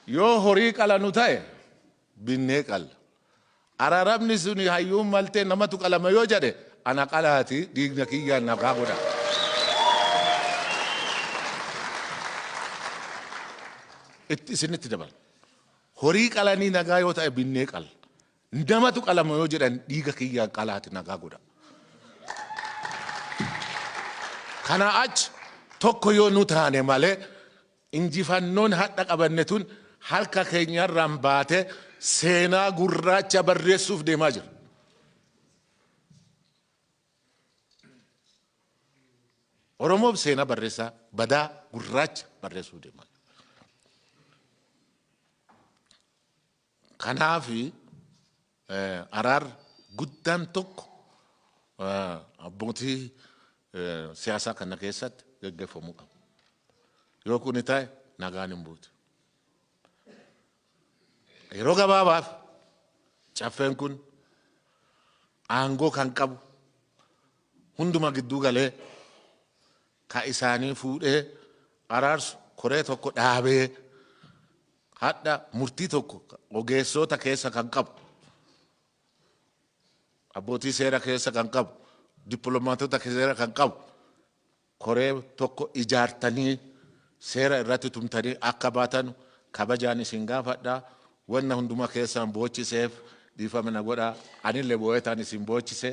Yoo horii qala nu ta'e binnee qalla. Araarabni suni hayyuun maltee namatu qalama yoo jedhe ana qalaati dhiigna kiyyaan nagaa godha. Isinitti dabala. Horii qalanii nagaa yoo ta'e binnee qalla. Namatu qalama yoo jedhan dhiiga kiyyaan qalaati nagaa godha. Kana achi tokko yoo nu taane malee injifannoon hadha qabanne tun harka keenyarraan baate seenaa gurraacha barreessuuf deemaa jira. Oromoof seenaa barreessaa badaa gurraacha barreessuuf deemaa jira. Kanaafi araar guddaan tokko abbootii siyaasaa kana keessatti gaggeeffamuu qaba. Yoo kun ta'e nagaan hin buutu. Yeroo gabaabaaf caffeen kun aangoo kan qabu hunduma gidduu galee ka isaanii fuudhee araarsu koree tokko dhaabee hadha murtii tokko ogeessota keessa kan qabu abbootii seera keessa kan qabu dippiloomaatota seera kan qabu koree tokko ijaartanii seera irratti tumtanii akka baatan kabajaan isin gaafadhaa. Wanna hunduma keessaan boochiseef dhiifama na godhaa anillee boo'etaan isin boochise.